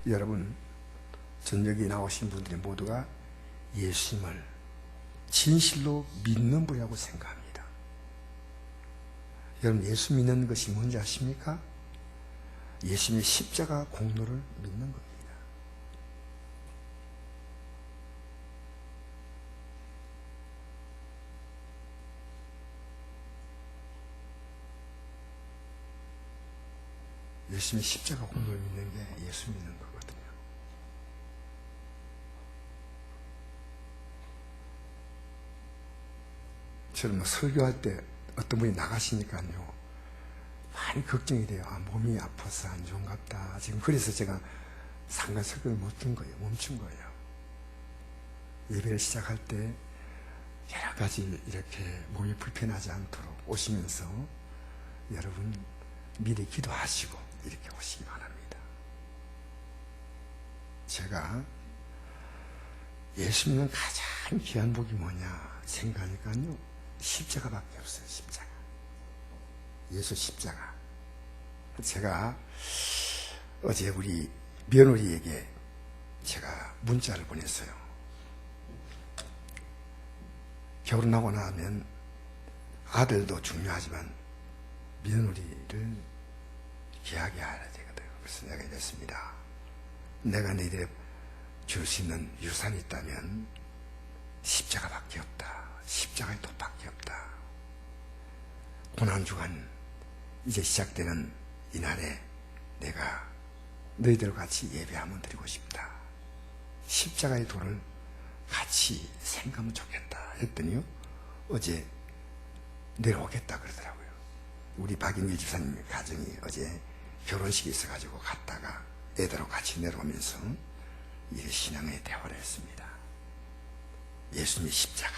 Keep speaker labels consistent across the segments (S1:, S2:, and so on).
S1: 여러분, 전 여기 나오신 분들이 모두가 예수님을 진실로 믿는 분이라고 생각합니다. 여러분, 예수 믿는 것이 뭔지 아십니까? 예수님의 십자가 공로를 믿는 겁니다. 예수님의 십자가 공로를 믿는 게 예수 믿는 거거든요. 저는 설교할 때 어떤 분이 나가시니까요, 많이 걱정이 돼요. 몸이 아파서 안 좋은갑다. 지금 그래서 제가 상가 설교를 멈춘 거예요. 예배를 시작할 때 여러 가지 이렇게 몸이 불편하지 않도록 오시면서 여러분 미리 기도하시고 이렇게 오시기 바랍니다. 제가 예수 믿는 가장 귀한 복이 뭐냐 생각하니까요, 십자가밖에 없어요. 십자가. 예수 십자가. 제가 어제 우리 며느리에게 제가 문자를 보냈어요. 결혼하고 나면 아들도 중요하지만 며느리를 귀하게 알아야 되거든. 그래서 내가 이랬습니다. 내가 너희들에 줄 수 있는 유산이 있다면 십자가밖에 없다. 십자가의 도밖에 없다. 고난주간 이제 시작되는 이날에 내가 너희들과 같이 예배 한번 드리고 싶다. 십자가의 도를 같이 생각하면 좋겠다 했더니요, 어제 내려오겠다 그러더라고요. 우리 박인일 집사님 가정이 어제 결혼식이 있어가지고 갔다가 애들하고 같이 내려오면서 이 신앙의 대화를 했습니다. 예수님의 십자가.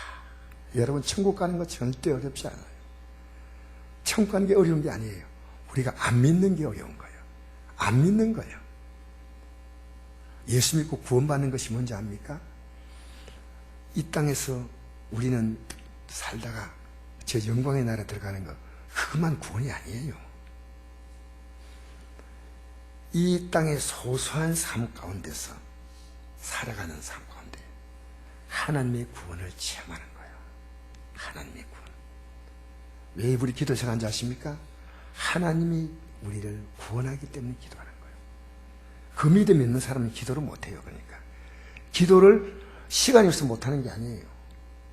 S1: 여러분, 천국 가는 거 절대 어렵지 않아요. 천국 가는 게 어려운 게 아니에요. 우리가 안 믿는 게 어려운 거예요. 안 믿는 거예요. 예수 믿고 구원받는 것이 뭔지 압니까? 이 땅에서 우리는 살다가 저 영광의 나라에 들어가는 거, 그것만 구원이 아니에요. 이 땅의 소소한 삶 가운데서 살아가는 삶 가운데 하나님의 구원을 체험하는 거예요. 하나님의 구원. 왜 우리 기도 시작한지 아십니까? 하나님이 우리를 구원하기 때문에 기도하는 거예요. 그 믿음이 있는 사람은 기도를 못해요. 그러니까 기도를 시간이 없어서 못하는 게 아니에요.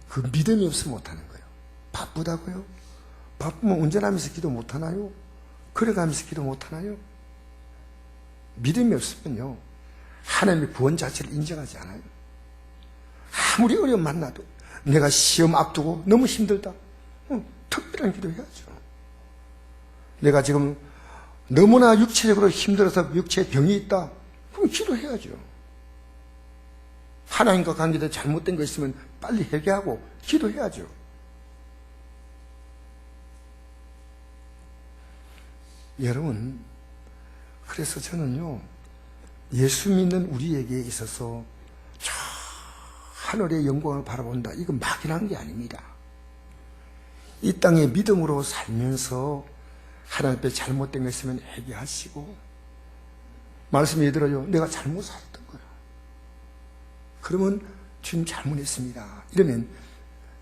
S1: 그 믿음이 없어서 못하는 거예요. 바쁘다고요? 바쁘면 운전하면서 기도 못하나요? 걸어가면서 기도 못하나요? 믿음이 없으면요, 하나님의 구원 자체를 인정하지 않아요. 아무리 어려움 만나도 내가 시험 앞두고 너무 힘들다, 특별한 기도해야죠. 내가 지금 너무나 육체적으로 힘들어서 육체에 병이 있다, 그럼 기도해야죠. 하나님과 관계도 잘못된 거 있으면 빨리 해결하고 기도해야죠. 여러분, 그래서 저는요, 예수 믿는 우리에게 있어서 저 하늘의 영광을 바라본다, 이건 막연한 게 아닙니다. 이 땅에 믿음으로 살면서 하나님 앞에 잘못된 거 있으면 회개하시고, 말씀이 들어요. 내가 잘못 살았던 거야. 그러면 주님 잘못했습니다. 이러면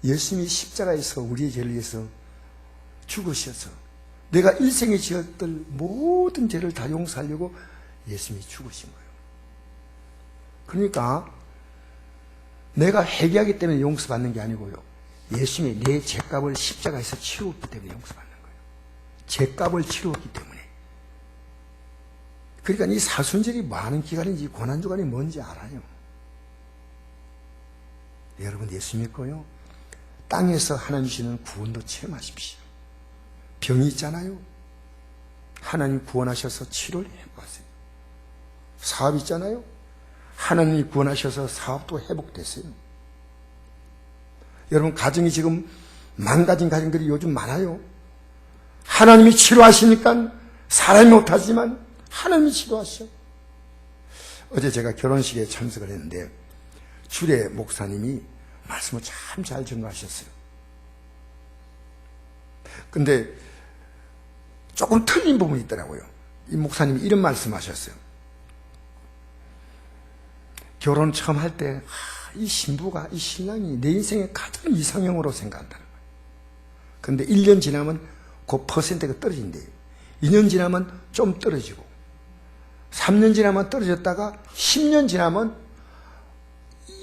S1: 예수님이 십자가에서 우리의 죄를 위해서 죽으셔서 내가 일생에 지었던 모든 죄를 다 용서하려고 예수님이 죽으신 거예요. 그러니까 내가 회개하기 때문에 용서받는 게 아니고요, 예수님이 내 죄값을 십자가에서 치루었기 때문에 용서받는 거예요. 죄값을 치루었기 때문에. 그러니까 이 사순절이 많은 기간인지 고난주간이 뭔지 알아요. 여러분, 예수 믿고요, 땅에서 하나님 주시는 구원도 체험하십시오. 병이 있잖아요. 하나님 구원하셔서 치료를 회복하세요. 사업 있잖아요. 하나님이 구원하셔서 사업도 회복되세요. 여러분, 가정이 지금 망가진 가정들이 요즘 많아요. 하나님이 치료하시니까 사람이 못하지만 하나님이 치료하셔. 어제 제가 결혼식에 참석을 했는데 주례 목사님이 말씀을 참 잘 전하셨어요. 근데 조금 틀린 부분이 있더라고요. 이 목사님이 이런 말씀하셨어요. 결혼 처음 할 때 이 신부가, 이 신랑이 내 인생의 가장 이상형으로 생각한다는 거예요. 그런데 1년 지나면 그 퍼센트가 떨어진대요. 2년 지나면 좀 떨어지고 3년 지나면 떨어졌다가 10년 지나면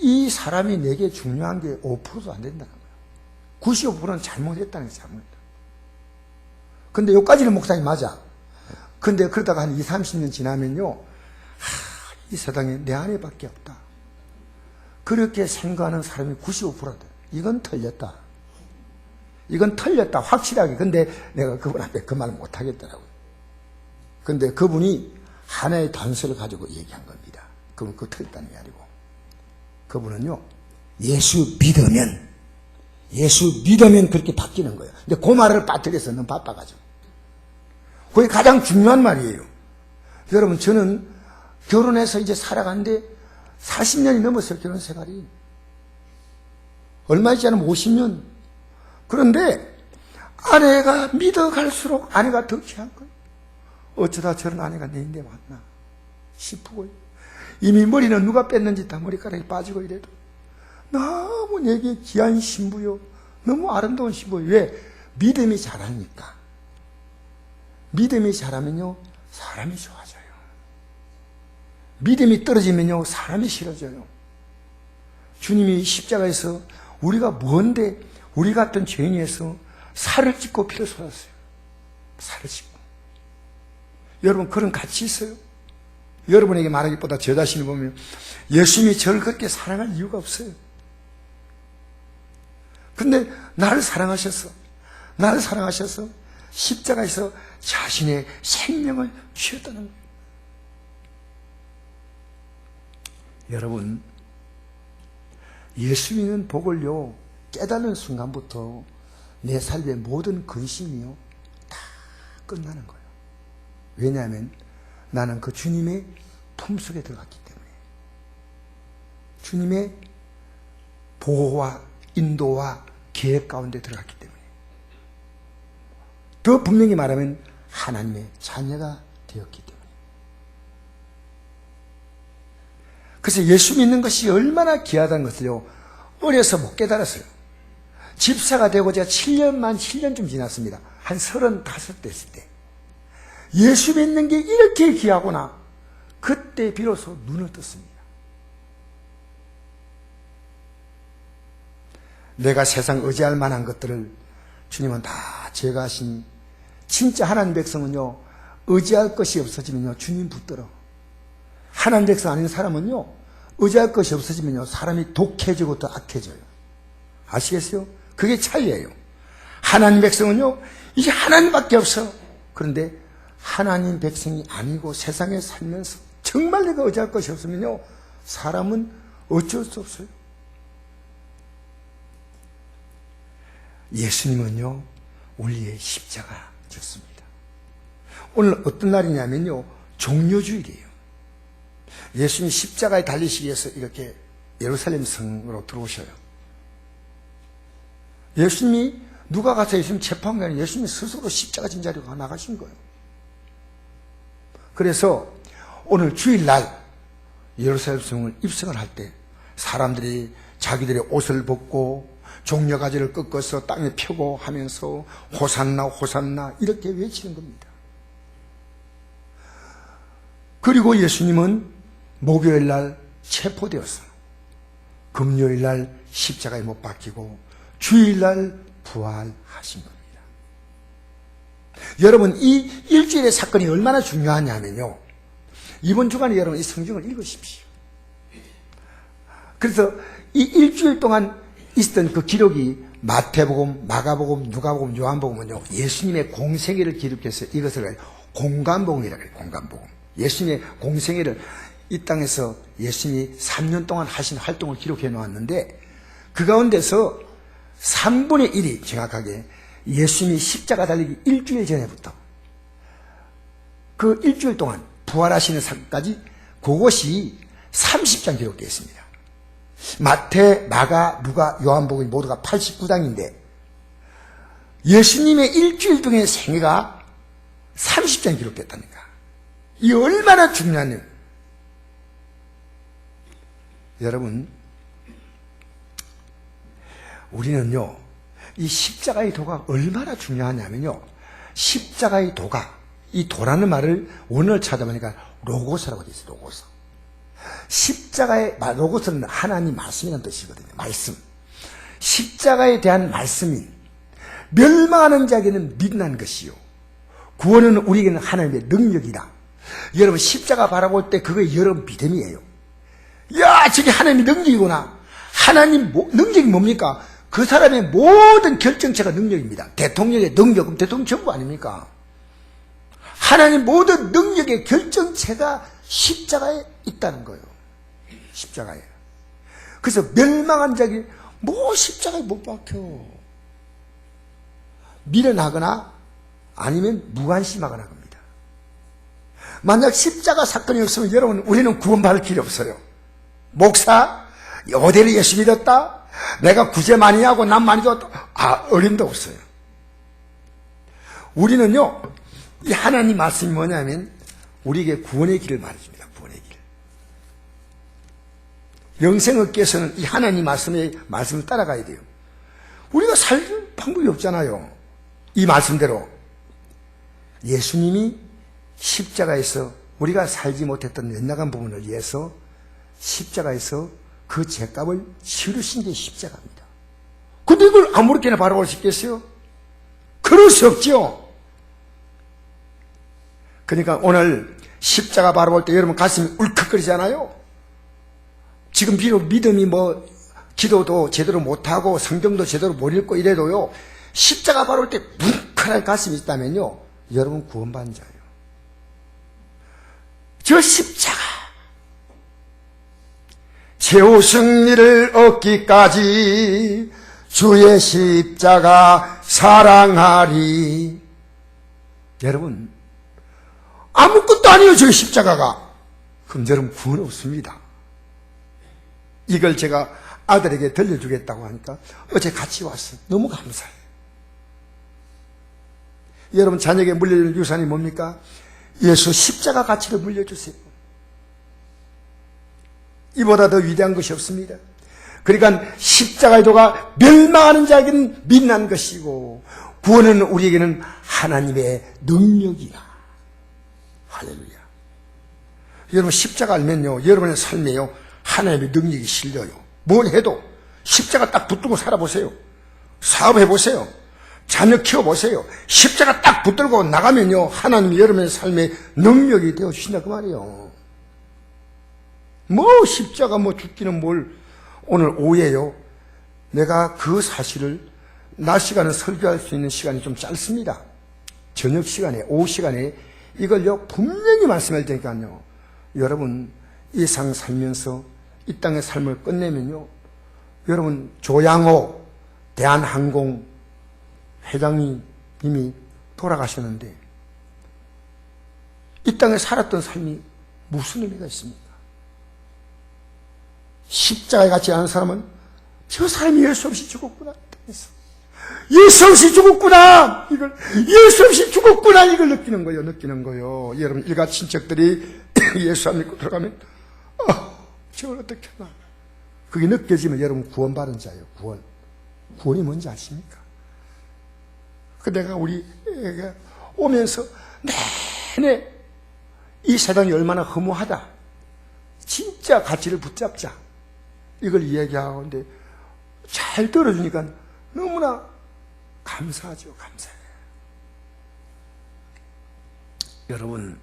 S1: 이 사람이 내게 중요한 게 5%도 안 된다는 거예요. 95%는 잘못했다는 거예요. 잘못했다. 근데 여기까지는 목사님 맞아. 근데 그러다가 한 20, 30년 지나면요, 이 세상에 내 아내밖에 없다. 그렇게 생각하는 사람이 95%다. 이건 틀렸다. 이건 틀렸다. 확실하게. 근데 내가 그분 앞에 그 말을 못 하겠더라고요. 근데 그분이 하나의 단서를 가지고 얘기한 겁니다. 그분 그거 틀렸다는 게 아니고. 그분은요, 예수 믿으면 그렇게 바뀌는 거예요. 근데 그 말을 빠뜨려서 너무 바빠가지고. 그게 가장 중요한 말이에요. 여러분, 저는 결혼해서 이제 살아가는데 40년이 넘었어요, 결혼 생활이. 얼마 있지 않으면 50년. 그런데 아내가 믿어갈수록 아내가 더 귀한 거예요. 어쩌다 저런 아내가 내 인데 왔나 싶고요. 이미 머리는 누가 뺐는지 다 머리카락이 빠지고 이래도 너무 내게 귀한 신부요. 너무 아름다운 신부요. 왜? 믿음이 자라니까. 믿음이 자라면요, 사람이 좋아져요. 믿음이 떨어지면요, 사람이 싫어져요. 주님이 십자가에서 우리가 뭔데 우리 같은 죄인에서 살을 찢고 피를 쏟았어요. 살을 찢고. 여러분, 그런 가치 있어요? 여러분에게 말하기보다 저 자신을 보면 예수님이 저를 그렇게 사랑할 이유가 없어요. 근데 나를 사랑하셔서 십자가에서 자신의 생명을 주셨다는 거예요. 여러분, 예수 믿는 복을요, 깨닫는 순간부터 내 삶의 모든 근심이요, 다 끝나는 거예요. 왜냐하면 나는 그 주님의 품속에 들어갔기 때문에, 주님의 보호와 인도와 계획 가운데 들어갔기 때문에, 더 분명히 말하면 하나님의 자녀가 되었기 때문에. 그래서 예수 믿는 것이 얼마나 귀하다는 것을요, 어려서 못 깨달았어요. 집사가 되고 제가 7년쯤 지났습니다. 한 35 됐을 때. 예수 믿는 게 이렇게 귀하구나. 그때 비로소 눈을 떴습니다. 내가 세상 의지할 만한 것들을 주님은 다 제거하신, 진짜 하나님 백성은요, 의지할 것이 없어지면요, 주님 붙들어. 하나님 백성 아닌 사람은요, 의지할 것이 없어지면요, 사람이 독해지고 더 악해져요. 아시겠어요? 그게 차이예요. 하나님 백성은요, 이제 하나님밖에 없어. 그런데 하나님 백성이 아니고 세상에 살면서 정말 내가 의지할 것이 없으면요, 사람은 어쩔 수 없어요. 예수님은요, 우리의 십자가 졌습니다. 오늘 어떤 날이냐면요, 종려주일이에요. 예수님이 십자가에 달리시기 위해서 이렇게 예루살렘 성으로 들어오셔요. 예수님이 누가 가서 예수님 체포한 게 아니라 예수님이 스스로 십자가 진 자리로 나가신 거예요. 그래서 오늘 주일날 예루살렘 성을 입성을 할 때 사람들이 자기들의 옷을 벗고 종려가지를 꺾어서 땅에 펴고 하면서 호산나 호산나 이렇게 외치는 겁니다. 그리고 예수님은 목요일날 체포되어서 금요일날 십자가에 못 박히고 주일날 부활하신 겁니다. 여러분, 이 일주일의 사건이 얼마나 중요하냐면요, 이번 주간에 여러분 이 성경을 읽으십시오. 그래서 이 일주일 동안 있었던 그 기록이 마태복음, 마가복음, 누가복음, 요한복음은요, 예수님의 공생애를 기록해서 이것을 공간복음이라고 해요. 공간복음. 예수님의 공생애를 이 땅에서 예수님이 3년 동안 하신 활동을 기록해 놓았는데, 그 가운데서 3분의 1이 정확하게 예수님이 십자가 달리기 일주일 전에부터 그 일주일 동안 부활하시는 사건까지 그것이 30장 기록되어 있습니다. 마태, 마가, 누가, 요한복음이 모두가 89장인데 예수님의 일주일 동의 생애가 30장 기록됐다니까. 이 얼마나 중요하냐. 여러분, 우리는요, 이 십자가의 도가 얼마나 중요하냐면요, 십자가의 도가, 이 도라는 말을 원어를 찾아보니까 로고스라고 되어 있어요. 로고스. 십자가의 로고스는 하나님 말씀이라는 뜻이거든요. 말씀. 십자가에 대한 말씀이 멸망하는 자에게는 미련한 것이요, 구원은 우리에게는 하나님의 능력이다. 여러분, 십자가 바라볼 때 그게 여러분 믿음이에요. 야, 저게 하나님의 능력이구나. 하나님 능력이 뭡니까? 그 사람의 모든 결정체가 능력입니다. 대통령의 능력, 그럼 대통령 전부 아닙니까? 하나님 모든 능력의 결정체가 십자가에 있다는 거예요. 십자가에. 그래서 멸망한 자에게 뭐 십자가에 못 박혀. 미련하거나 아니면 무관심하거나 합니다. 만약 십자가 사건이 없으면 여러분, 우리는 구원받을 길이 없어요. 목사, 어디를 예수 믿었다? 내가 구제 많이 하고 남 많이 줬다? 어림도 없어요. 우리는요, 이 하나님 말씀이 뭐냐면 우리에게 구원의 길을 말해줍니다. 구원의 길. 영생업계에서는 이 하나님 말씀을 따라가야 돼요. 우리가 살 방법이 없잖아요. 이 말씀대로 예수님이 십자가에서 우리가 살지 못했던 연약한 부분을 위해서 십자가에서 그 죄값을 치르신 게 십자가입니다. 근데 이걸 아무렇게나 바라볼 수 있겠어요? 그럴 수 없죠. 그러니까 오늘 십자가 바라볼 때 여러분 가슴이 울컥거리잖아요. 지금 비록 믿음이 기도도 제대로 못하고 성경도 제대로 못 읽고 이래도요, 십자가 바라볼 때 뭉클한 가슴이 있다면요, 여러분 구원받은 자예요. 저 십자가, 최후 승리를 얻기까지 주의 십자가 사랑하리. 여러분, 아무것도 아니에요, 저 십자가가. 그럼 여러분 구원 없습니다. 이걸 제가 아들에게 들려주겠다고 하니까 어제 같이 왔어요. 너무 감사해요. 여러분, 자녀에게 물려줄 유산이 뭡니까? 예수 십자가 가치를 물려주세요. 이보다 더 위대한 것이 없습니다. 그러니까 십자가의 도가 멸망하는 자에게는 미련한 것이고 구원은 우리에게는 하나님의 능력이라. 할렐루야. 여러분, 십자가 알면요, 여러분의 삶에요, 하나님의 능력이 실려요. 뭘 해도 십자가 딱 붙들고 살아보세요. 사업해보세요. 자녀 키워보세요. 십자가 딱 붙들고 나가면요, 하나님이 여러분의 삶에 능력이 되어주신다 그 말이에요. 십자가 죽기는 뭘. 오늘 오후에요, 내가 그 사실을 낮 시간에 설교할 수 있는 시간이 좀 짧습니다. 저녁 시간에, 오후 시간에 이걸요 분명히 말씀할 테니까요, 여러분 이 상 살면서 이 땅의 삶을 끝내면요, 여러분 조양호 대한항공 회장님이 돌아가셨는데 이 땅에 살았던 삶이 무슨 의미가 있습니까? 십자가에 같지 않은 사람은 저 사람이 예수 없이 죽었구나, 예수 없이 죽었구나, 이걸 예수 없이 죽었구나, 이걸 느끼는 거예요. 여러분, 일가 친척들이 예수 안 믿고 들어가면 저걸 어떻게 하나, 그게 느껴지면 여러분 구원받은 자예요. 구원이 뭔지 아십니까? 내가 우리에게 오면서 내내 이 세상이 얼마나 허무하다, 진짜 가치를 붙잡자, 이걸 이야기하는데 잘 들어주니까 너무나 감사하죠. 감사해요. 여러분,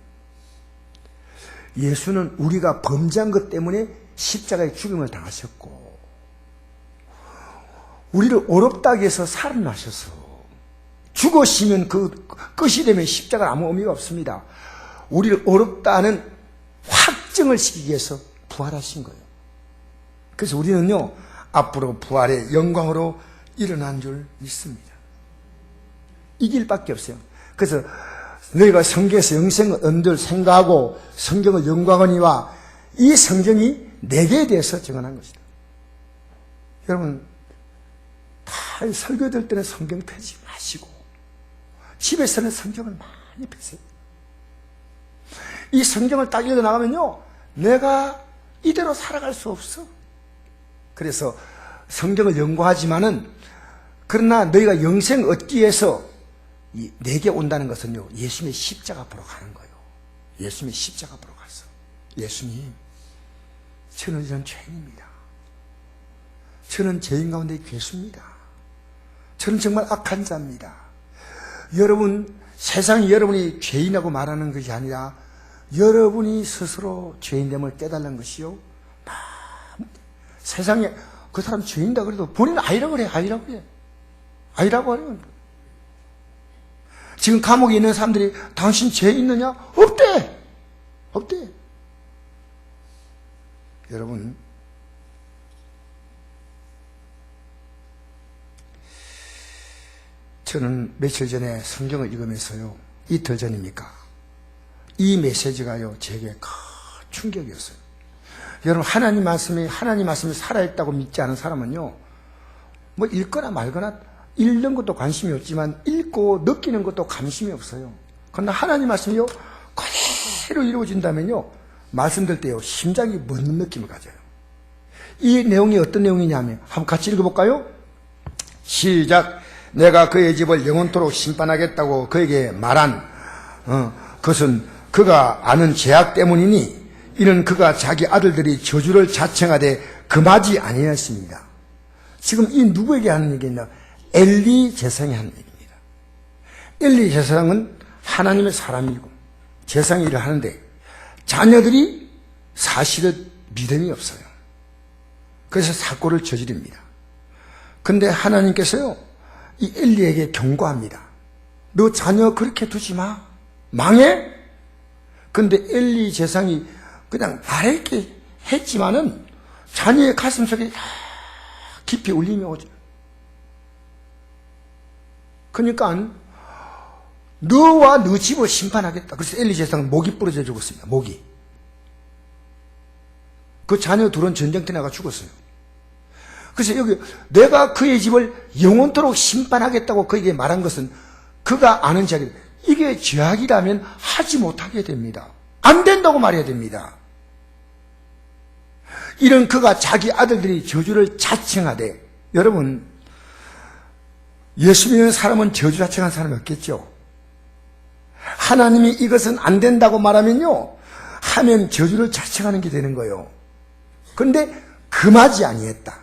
S1: 예수는 우리가 범죄한 것 때문에 십자가의 죽음을 당하셨고 우리를 어렵다 해서 살아나셔서 죽으시면 그 끝이 되면 십자가는 아무 의미가 없습니다. 우리를 어렵다는 확증을 시키기 위해서 부활하신 거예요. 그래서 우리는요, 앞으로 부활의 영광으로 일어난 줄 믿습니다. 이 길밖에 없어요. 그래서 너희가 성경에서 영생을 얻을 생각하고 성경을 영광하니와, 이 성경이 내게 대해서 증언한 것이다. 여러분, 다 설교 들 때는 성경 펴지 마시고 집에서는 성경을 많이 펴세요. 이 성경을 딱 읽어나가면요, 내가 이대로 살아갈 수 없어. 그래서 성경을 연구하지만은 그러나 너희가 영생 얻기 위해서 내게 온다는 것은요, 예수님의 십자가 보러 가는 거예요. 예수님의 십자가 보러 가서, 예수님, 저는 이런 죄인입니다. 저는 죄인 가운데 괴수입니다. 저는 정말 악한 자입니다. 여러분, 세상이 여러분이 죄인이라고 말하는 것이 아니라 여러분이 스스로 죄인됨을 깨달는 것이요. 세상에 그 사람 죄인이다 그래도 본인은 아니라고 그래, 아니라고 그래. 아니라고 하는 거예요. 지금 감옥에 있는 사람들이 당신 죄 있느냐? 없대! 없대! 여러분, 저는 며칠 전에 성경을 읽으면서요, 이틀 전입니까? 이 메시지가요, 제게 큰 충격이었어요. 여러분, 하나님 말씀이 살아있다고 믿지 않은 사람은요, 뭐 읽거나 말거나 읽는 것도 관심이 없지만 읽고 느끼는 것도 관심이 없어요. 그러나 하나님 말씀이요, 그대로 이루어진다면요, 말씀 들 때요, 심장이 멎는 느낌을 가져요. 이 내용이 어떤 내용이냐면, 한번 같이 읽어볼까요? 시작. 내가 그의 집을 영원토록 심판하겠다고 그에게 말한 그것은 그가 아는 죄악 때문이니 이는 그가 자기 아들들이 저주를 자청하되 금하지 아니하였습니다. 지금 이 누구에게 하는 얘기냐? 엘리 제사장이 하는 얘기입니다. 엘리 제사장은 하나님의 사람이고 제사장 일을 하는데 자녀들이 사실은 믿음이 없어요. 그래서 사고를 저지릅니다. 근데 하나님께서요, 이 엘리에게 경고합니다. 너 자녀 그렇게 두지 마. 망해? 근데 엘리 제사장이 그냥 말했게 했지만은 자녀의 가슴속에 깊이 울림이 오죠. 그러니까 너와 너 집을 심판하겠다. 그래서 엘리 제사장은 목이 부러져 죽었습니다. 목이. 그 자녀 둘은 전쟁터에 나가 죽었어요. 그래서 여기 내가 그의 집을 영원토록 심판하겠다고 그에게 말한 것은 그가 아는 자기, 이게 죄악이라면 하지 못하게 됩니다. 안 된다고 말해야 됩니다. 이런 그가 자기 아들들이 저주를 자청하되, 여러분, 예수 믿는 사람은 저주 자청한 사람이 없겠죠. 하나님이 이것은 안 된다고 말하면요, 하면 저주를 자청하는 게 되는 거예요. 그런데 금하지 아니했다.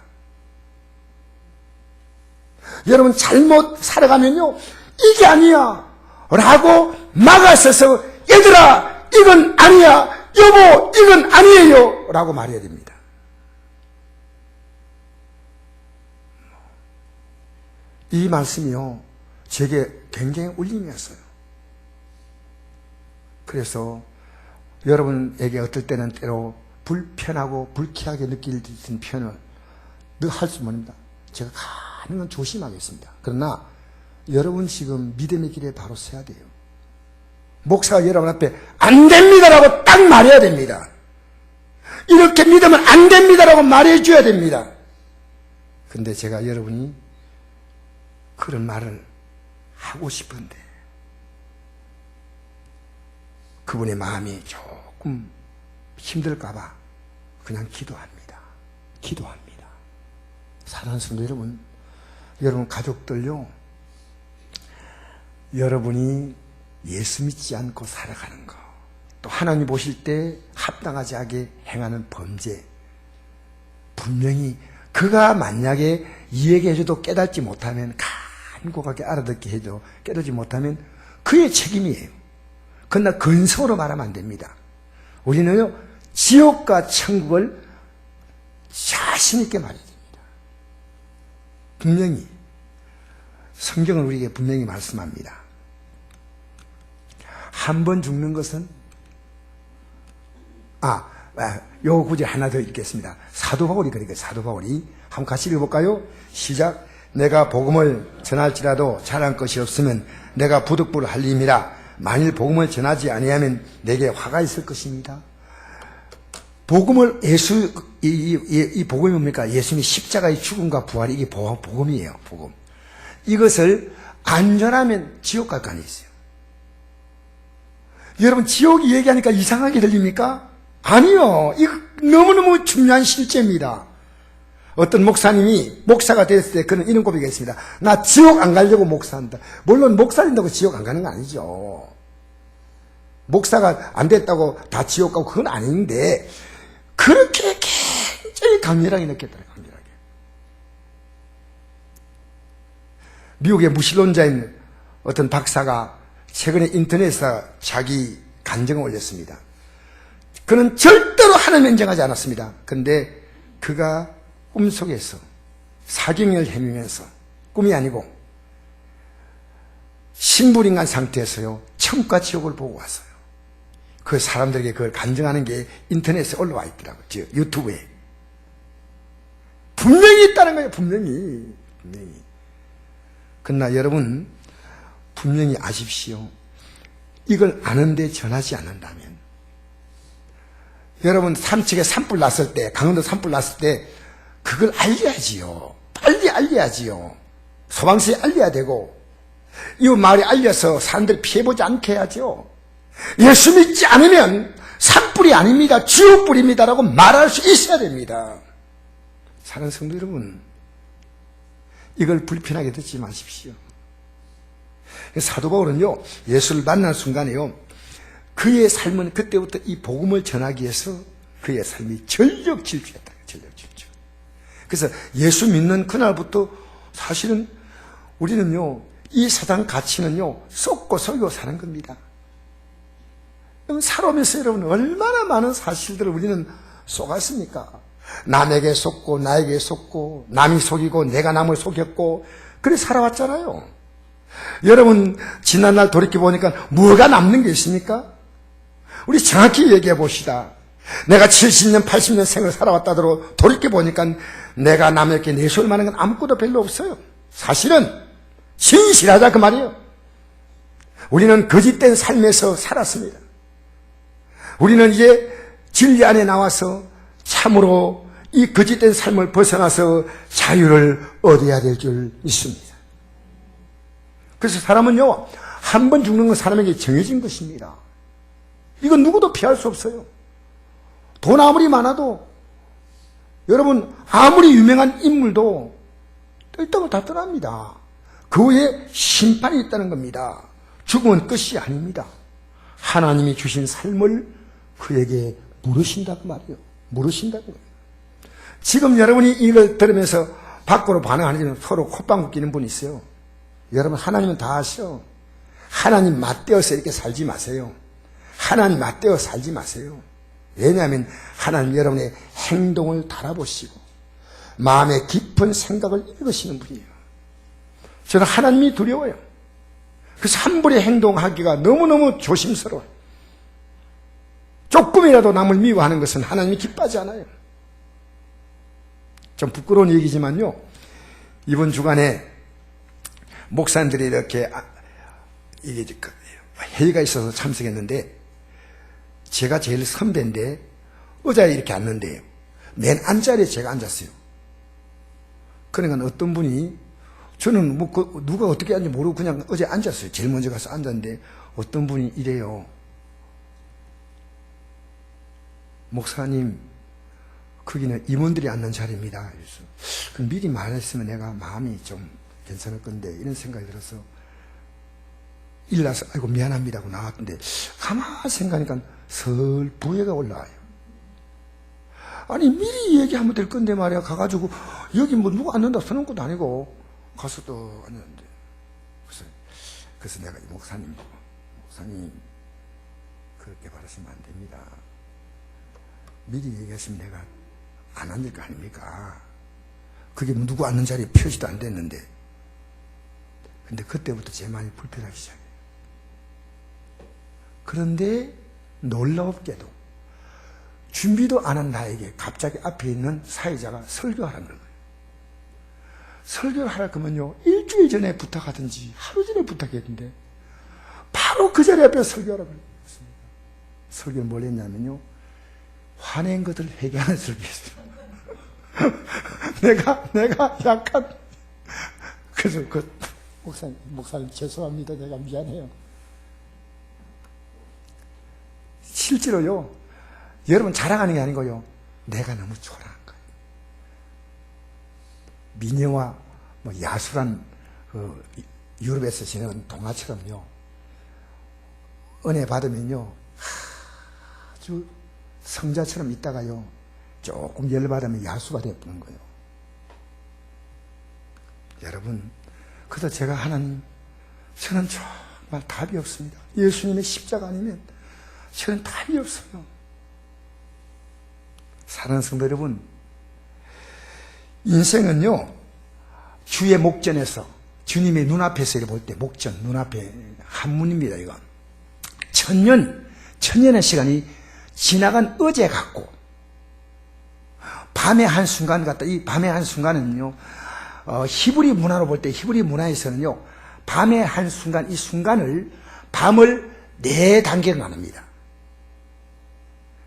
S1: 여러분, 잘못 살아가면요, 이게 아니야 라고 막아서서 얘들아 이건 아니야, 여보 이건 아니에요 라고 말해야 됩니다. 이 말씀이요, 제게 굉장히 울림이었어요. 그래서 여러분에게 어떨 때는 때로 불편하고 불쾌하게 느낄 수 있는 표현을 늘 할 수 없습니다. 제가 가능한 조심하겠습니다. 그러나 여러분 지금 믿음의 길에 바로 서야 돼요. 목사가 여러분 앞에 안 됩니다라고 딱 말해야 됩니다. 이렇게 믿으면 안 됩니다라고 말해줘야 됩니다. 근데 제가 여러분이 그런 말을 하고 싶은데 그분의 마음이 조금 힘들까봐 그냥 기도합니다. 기도합니다. 사랑하는 성도 여러분, 여러분 가족들요, 여러분이 예수 믿지 않고 살아가는 거, 또 하나님 보실 때 합당하지 않게 행하는 범죄, 분명히 그가 만약에 이야기해줘도 깨닫지 못하면, 간곡하게 알아듣게 해도 깨닫지 못하면 그의 책임이에요. 그러나 근성으로 말하면 안 됩니다. 우리는요, 지옥과 천국을 자신 있게 말해야 됩니다. 분명히 성경은 우리에게 분명히 말씀합니다. 한 번 죽는 것은 요 구절 하나 더 읽겠습니다. 사도 바울이 그러니까 사도 바울이 한번 같이 읽어볼까요? 시작. 내가 복음을 전할지라도 잘한 것이 없으면 내가 부득불 할림이라. 만일 복음을 전하지 아니하면 내게 화가 있을 것입니다. 복음을 이 복음이 뭡니까? 예수님의 십자가의 죽음과 부활이 이게 복음이에요. 복음. 이것을 안 전하면 지옥 갈 거 아니겠어요? 여러분, 지옥이 얘기하니까 이상하게 들립니까? 아니요. 이거 너무너무 중요한 실제입니다. 어떤 목사님이 목사가 됐을 때 그는 이런 고백이 있습니다. 나 지옥 안 가려고 목사한다. 물론 목사 된다고 지옥 안 가는 건 아니죠. 목사가 안 됐다고 다 지옥 가고 그건 아닌데 그렇게 굉장히 강렬하게 느꼈더라고요. 강렬하게. 미국의 무신론자인 어떤 박사가 최근에 인터넷에서 자기 간증을 올렸습니다. 그는 절대로 하나님을 인정하지 않았습니다. 그런데 그가 꿈속에서 사경을 헤매면서 꿈이 아니고 신불인간 상태에서요 천국과 지옥을 보고 왔어요. 그 사람들에게 그걸 간증하는 게 인터넷에 올라와 있더라고요. 유튜브에. 분명히 있다는 거예요. 분명히. 그러나 여러분 분명히 아십시오. 이걸 아는데 전하지 않는다면 여러분 삼척에 산불 났을 때, 강원도 산불 났을 때 그걸 알려야지요. 빨리 알려야지요. 소방서에 알려야 되고 이웃 마을에 알려서 사람들이 피해보지 않게 해야죠. 예수 믿지 않으면 산불이 아닙니다. 지옥불입니다라고 말할 수 있어야 됩니다. 사랑하는 성도 여러분, 이걸 불편하게 듣지 마십시오. 사도 바울은요, 예수를 만난 순간에요, 그의 삶은 그때부터 이 복음을 전하기 위해서 그의 삶이 전력 질주했다. 전력 질주. 그래서 예수 믿는 그날부터 사실은 우리는요, 이 세상 가치는요, 쏟고 속이고 사는 겁니다. 살아오면서 여러분 얼마나 많은 사실들을 우리는 속았습니까? 남에게 속고 나에게 속고 남이 속이고 내가 남을 속였고 그래 살아왔잖아요. 여러분 지난날 돌이켜보니까 뭐가 남는 게 있습니까? 우리 정확히 얘기해 봅시다. 내가 70년 80년 생을 살아왔다더러 돌이켜보니까 내가 남에게 내세울 만한 건 아무것도 별로 없어요. 사실은 진실하자 그 말이에요. 우리는 거짓된 삶에서 살았습니다. 우리는 이제 진리 안에 나와서 참으로 이 거짓된 삶을 벗어나서 자유를 얻어야 될 줄 믿습니다. 그래서 사람은요, 한 번 죽는 건 사람에게 정해진 것입니다. 이건 누구도 피할 수 없어요. 돈 아무리 많아도, 여러분, 아무리 유명한 인물도 이 땅을 다 떠납니다. 그 후에 심판이 있다는 겁니다. 죽음은 끝이 아닙니다. 하나님이 주신 삶을 그에게 물으신다 그 말이에요. 물으신다 그 말이에요. 지금 여러분이 이걸 들으면서 밖으로 반응하는 서로 콧방귀 끼는 분이 있어요. 여러분 하나님은 다 아셔. 하나님 맞대어서 이렇게 살지 마세요. 하나님 맞대어 살지 마세요. 왜냐하면 하나님 여러분의 행동을 달아보시고 마음의 깊은 생각을 읽으시는 분이에요. 저는 하나님이 두려워요. 그래서 함부로 행동하기가 너무너무 조심스러워요. 조금이라도 남을 미워하는 것은 하나님이 기뻐하지 않아요. 좀 부끄러운 얘기지만요, 이번 주간에 목사님들이 이렇게 이게 회의가 있어서 참석했는데 제가 제일 선배인데 의자에 이렇게 앉는데요, 맨 안자리에 제가 앉았어요. 그러니까 어떤 분이, 저는 뭐 누가 어떻게 앉는지 모르고 그냥 의자에 앉았어요. 제일 먼저 가서 앉았는데 어떤 분이 이래요. 목사님, 거기는 임원들이 앉는 자리입니다. 그래서 그럼 미리 말했으면 내가 마음이 좀 괜찮을 건데 이런 생각이 들어서 일나서 아이고 미안합니다 하고 나왔는데 가만히 생각하니까 설 부해가 올라와요. 아니 미리 얘기하면 될 건데 말이야. 가가지고 여기 뭐 누가 앉는다 서는 것도 아니고 가서 또 앉았는데 그래서 내가 목사님 그렇게 말하시면 안 됩니다. 미리 얘기하시면 내가 안 앉을 거 아닙니까? 그게 누구 앉는 자리에 표시도 안 됐는데. 근데 그때부터 제 마음이 불편하기 시작해요. 그런데 놀랍게도 준비도 안 한 나에게 갑자기 앞에 있는 사회자가 설교하라는 거예요. 설교를 하라 그러면요, 일주일 전에 부탁하든지 하루 전에 부탁했는데 바로 그 자리 앞에 설교하라고 했습니다. 설교는 뭘 했냐면요, 화낸 것을 회개하는 설교였어요. 내가 약간, 그래서 목사님 죄송합니다. 내가 미안해요. 실제로요, 여러분 자랑하는 게 아니고요, 내가 너무 초라한 거예요. 미녀와 뭐 야수란 유럽에서 지내는 동화처럼요. 은혜 받으면요. 아주 성자처럼 있다가요. 조금 열받으면 야수가 되어버리는 거예요. 여러분, 그래서 제가 하나님, 저는 정말 답이 없습니다. 예수님의 십자가 아니면 저는 답이 없어요. 사랑하는 성도 여러분, 인생은요, 주의 목전에서, 주님의 눈앞에서 볼 때, 목전, 눈앞에 한문입니다, 이거. 천년의 시간이 지나간 어제 같고, 밤의 한순간 같다. 이 밤의 한순간은요, 히브리 문화로 볼 때, 히브리 문화에서는요, 밤의 한순간, 이 순간을, 밤을 4단계로 나눕니다.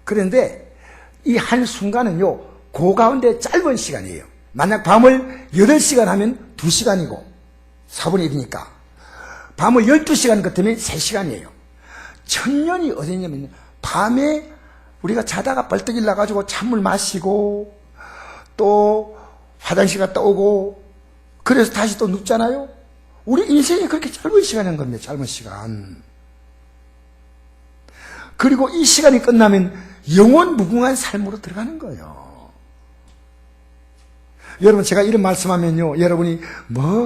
S1: 그런데 이 한순간은요, 그 가운데 짧은 시간이에요. 만약 밤을 8시간 하면 2시간이고, 4분의 1이니까. 밤을 12시간 같으면 3시간이에요. 천년이 어디냐면, 밤에 우리가 자다가 벌떡 일어나가지고 찬물 마시고, 또 화장실 갔다 오고, 그래서 다시 또 눕잖아요? 우리 인생이 그렇게 짧은 시간인 겁니다. 짧은 시간. 그리고 이 시간이 끝나면 영원 무궁한 삶으로 들어가는 거예요. 여러분, 제가 이런 말씀하면요, 여러분이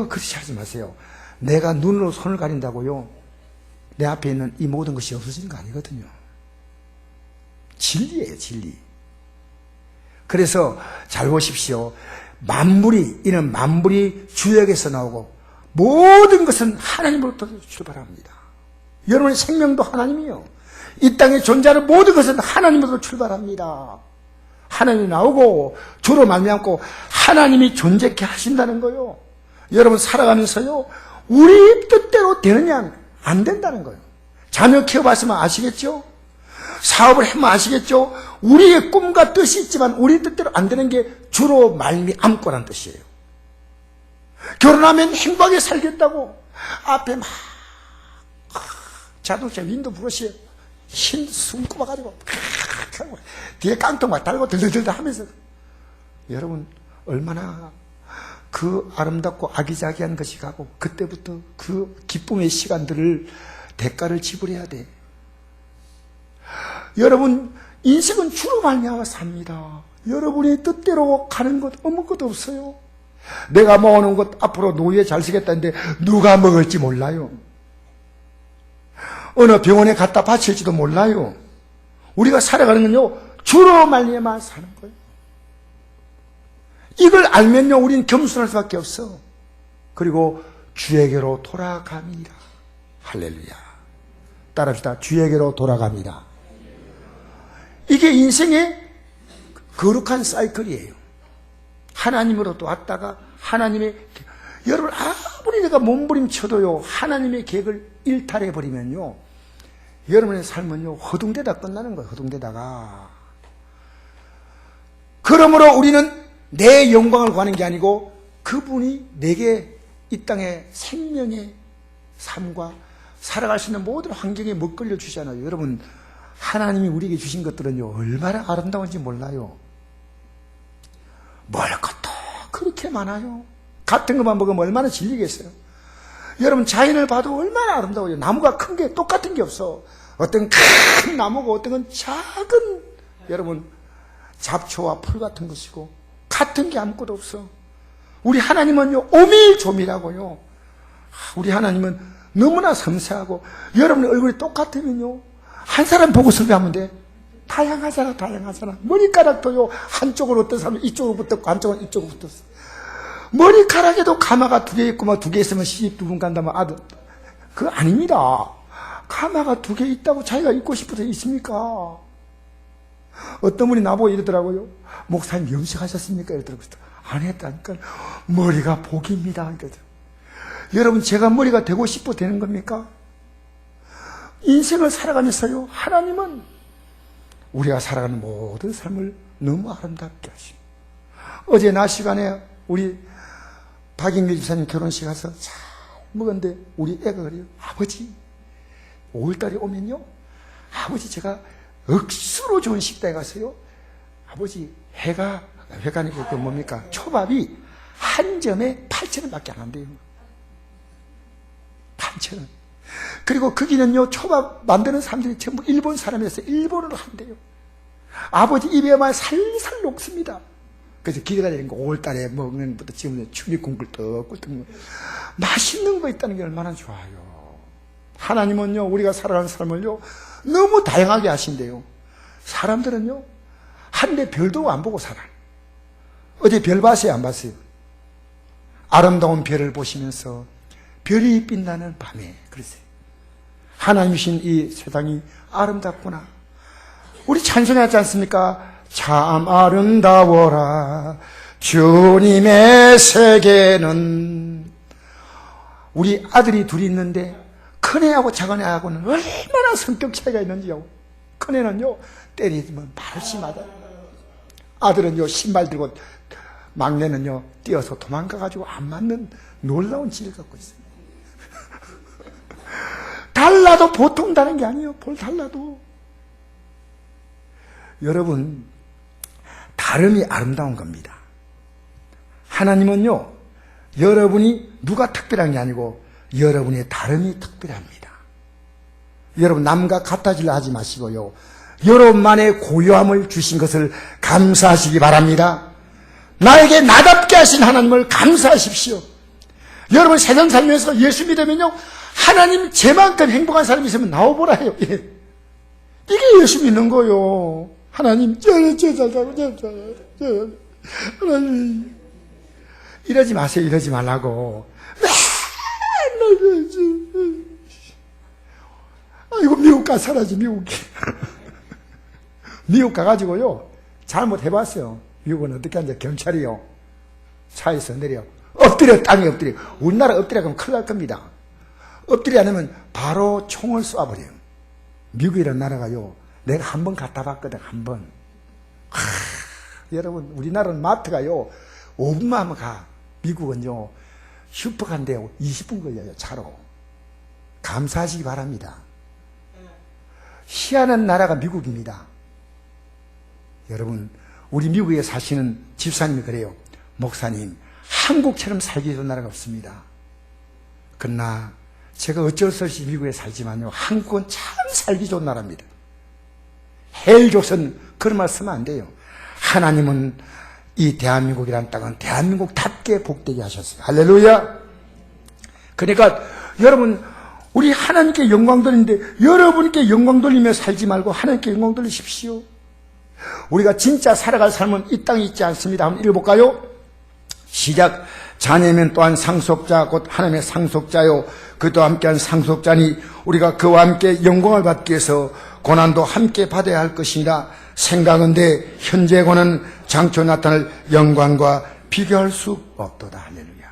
S1: 그렇게 하지 마세요. 내가 눈으로 손을 가린다고요, 내 앞에 있는 이 모든 것이 없어지는 거 아니거든요. 진리예요, 진리. 그래서 잘 보십시오. 이는 만물이 주역에서 나오고 모든 것은 하나님으로부터 출발합니다. 여러분의 생명도 하나님이요. 이 땅에 존재하는 모든 것은 하나님으로부터 출발합니다. 하나님이 나오고 주로 말미암고 하나님이 존재케 하신다는 거요. 여러분 살아가면서요, 우리 뜻대로 되느냐 안 된다는 거예요. 자녀 키워봤으면 아시겠죠? 사업을 해면 아시겠죠? 우리의 꿈과 뜻이 있지만 우리 뜻대로 안 되는 게 주로 말미암고란 뜻이에요. 결혼하면 행복하게 살겠다고 앞에 막 자동차 윈도 브러시에 흰 숨꼽아가지고 뒤에 깡통 막 달고 들들들 하면서, 여러분 얼마나 그 아름답고 아기자기한 것이 가고 그때부터 그 기쁨의 시간들을 대가를 지불해야 돼. 여러분 인생은 주로 말미암아 삽니다. 여러분의 뜻대로 가는 것 아무것도 없어요. 내가 모아놓은 것 앞으로 노후에 잘 쓰겠다는데 누가 먹을지 몰라요. 어느 병원에 갖다 바칠지도 몰라요. 우리가 살아가는 건요, 주로 말미암아 사는 거예요. 이걸 알면요, 우리는 겸손할 수밖에 없어. 그리고 주에게로 돌아갑니다. 할렐루야. 따라합시다. 주에게로 돌아갑니다. 이게 인생의 거룩한 사이클이에요. 하나님으로부터 왔다가 하나님의, 여러분 아무리 내가 몸부림쳐도요, 하나님의 계획을 일탈해버리면요, 여러분의 삶은요, 허둥대다 끝나는 거예요. 허둥대다가. 그러므로 우리는 내 영광을 구하는 게 아니고 그분이 내게 이 땅의 생명의 삶과 살아갈 수 있는 모든 환경에 먹걸려 주잖아요. 여러분, 하나님이 우리에게 주신 것들은요, 얼마나 아름다운지 몰라요. 먹을 것도 그렇게 많아요. 같은 것만 먹으면 얼마나 질리겠어요. 여러분, 자연을 봐도 얼마나 아름다워요. 나무가 큰 게 똑같은 게 없어. 어떤 큰 나무고 어떤 건 작은, 여러분, 잡초와 풀 같은 것이고 같은 게 아무것도 없어. 우리 하나님은요, 오밀조밀하고요, 우리 하나님은 너무나 섬세하고, 여러분의 얼굴이 똑같으면요, 한 사람 보고 설교하면 돼. 다양하잖아. 머리카락도요, 한쪽으로 어떤 사람은 이쪽으로 붙었고 한쪽은 이쪽으로 붙었어. 머리카락에도 가마가 2개 있고 막 2개 있으면 시집 2분 간다면 아들, 그거 아닙니다. 가마가 2개 있다고 자기가 입고 싶어서 있습니까? 어떤 분이 나보고 이러더라고요. 목사님 염색하셨습니까? 이러더라고요. 안 했다니까. 머리가 복입니다. 그러더라고요. 여러분, 제가 머리가 되고 싶어 되는 겁니까? 인생을 살아가면서요, 하나님은 우리가 살아가는 모든 삶을 너무 아름답게 하십니다. 어제 낮 시간에 우리 박인규 집사님 결혼식 가서 잘 먹었는데 우리 애가 그래요. 아버지, 5월달에 오면요, 아버지 제가 억수로 좋은 식당에 가서요, 아버지 회가 아니고 그 뭡니까, 초밥이 한 점에 8,000원밖에 안 한대요. 8,000원. 그리고 거기는요, 초밥 만드는 사람들이 전부 일본 사람이어서 일본어를 한대요. 아버지 입에만 살살 녹습니다. 그래서 기대가 되는 거, 5월달에 먹는 것부터 지금 출입공글 떡 맛있는 거 있다는 게 얼마나 좋아요. 하나님은요, 우리가 살아가는 삶을요, 너무 다양하게 하신대요. 사람들은요, 하늘에 별도 안 보고 살아. 어제 별 봤어요, 안 봤어요? 아름다운 별을 보시면서 별이 빛나는 밤에 그러세요. 하나님이신 이 세상이 아름답구나. 우리 찬송하지 않습니까? 참 아름다워라 주님의 세계는. 우리 아들이 둘이 있는데 큰애하고 작은애하고는 얼마나 성격 차이가 있는지요. 큰애는요, 때리면 바로 심하다. 아들은요, 신발 들고, 막내는요, 뛰어서 도망가가지고 안 맞는 놀라운 지를 갖고 있어요. 달라도 보통 다른 게 아니에요. 볼 달라도. 여러분, 다름이 아름다운 겁니다. 하나님은요, 여러분이 누가 특별한 게 아니고 여러분의 다름이 특별합니다. 여러분, 남과 같아지려 하지 마시고요, 여러분만의 고유함을 주신 것을 감사하시기 바랍니다. 나에게 나답게 하신 하나님을 감사하십시오. 여러분, 세상 살면서 예수 믿으면요, 하나님 제만큼 행복한 사람이 있으면 나와보라 해요. 예. 이게 예수 믿는 거요. 하나님, 하나님. 이러지 마세요. 이러지 말라고. 아이고, 미국 가 살아지, 미국이. 미국 가가지고요, 잘못해봤어요. 미국은 어떻게 하는지, 경찰이요, 차에서 내려 엎드려, 땅에 엎드려. 우리나라 엎드려 가면 큰일 날 겁니다. 엎드려 안 하면 바로 총을 쏴버려요. 미국이라는 나라가요, 내가 한 번 갔다 봤거든, 한 번. 여러분, 우리나라는 마트가요, 5분만 하면 가. 미국은요, 슈퍼 간데요, 20분 걸려요, 차로. 감사하시기 바랍니다. 희한한 나라가 미국입니다. 여러분, 우리 미국에 사시는 집사님이 그래요. 목사님, 한국처럼 살기 좋은 나라가 없습니다. 그러나 제가 어쩔 수 없이 미국에 살지만요, 한국은 참 살기 좋은 나라입니다. 헬조선 그런 말 쓰면 안 돼요. 하나님은 이 대한민국이라는 땅은 대한민국답게 복되게 하셨어요. 할렐루야. 그러니까 여러분, 우리 하나님께 영광 돌리는데 여러분께 영광 돌리며 살지 말고 하나님께 영광 돌리십시오. 우리가 진짜 살아갈 삶은 이 땅에 있지 않습니다. 한번 읽어볼까요? 시작. 자녀면 또한 상속자 곧 하나님의 상속자요 그도 함께한 상속자니 우리가 그와 함께 영광을 받기 위해서 고난도 함께 받아야 할 것이니라. 생각은데 현재 고난은 장초 나타날 영광과 비교할 수 없도다. 할렐루야.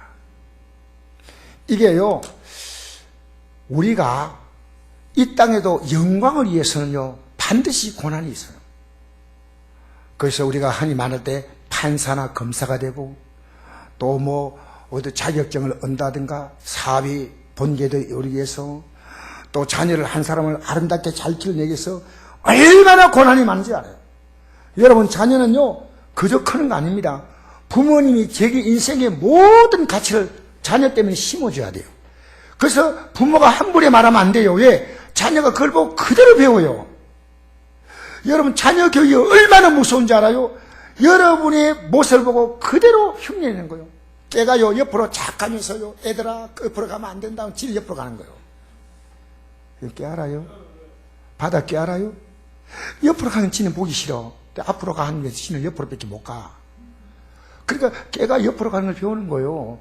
S1: 이게요, 우리가 이 땅에도 영광을 위해서는요, 반드시 고난이 있어요. 그래서 우리가 한이 많을 때 판사나 검사가 되고, 또 어디 자격증을 얻는다든가, 사위, 본계도 이루기 위해서, 또 자녀를 한 사람을 아름답게 잘 키우기 위해서 얼마나 고난이 많은지 알아요. 여러분, 자녀는요, 그저 크는 거 아닙니다. 부모님이 자기 인생의 모든 가치를 자녀 때문에 심어줘야 돼요. 그래서 부모가 함부로 말하면 안 돼요. 왜? 자녀가 그걸 보고 그대로 배워요. 여러분, 자녀 교육이 얼마나 무서운지 알아요? 여러분의 모습을 보고 그대로 흉내내는 거예요. 깨가요, 옆으로 착 가면서요, 애들아, 옆으로 가면 안 된다고 질 옆으로 가는 거예요. 깨 알아요? 바다 깨 알아요? 옆으로 가는 지는 보기 싫어. 앞으로 가는 게 지는 옆으로 밖에 못 가. 그러니까 깨가 옆으로 가는 걸 배우는 거예요.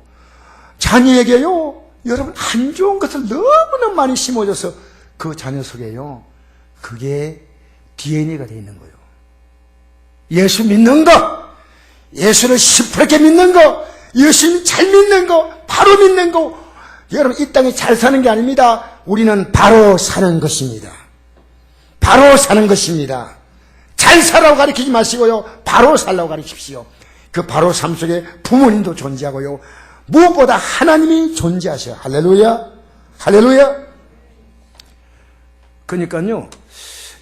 S1: 자녀에게요, 여러분, 안 좋은 것을 너무나 많이 심어줘서 그 자녀 속에요, 그게 DNA가 되어 있는 거예요. 예수 믿는 거, 예수를 시퍼렇게 믿는 거, 예수님 잘 믿는 거, 바로 믿는 거. 여러분, 이 땅에 잘 사는 게 아닙니다. 우리는 바로 사는 것입니다. 바로 사는 것입니다. 잘 살라고 가르치지 마시고요, 바로 살라고 가르치십시오. 그 바로 삶 속에 부모님도 존재하고요, 무엇보다 하나님이 존재하셔요. 할렐루야. 할렐루야. 그러니까요,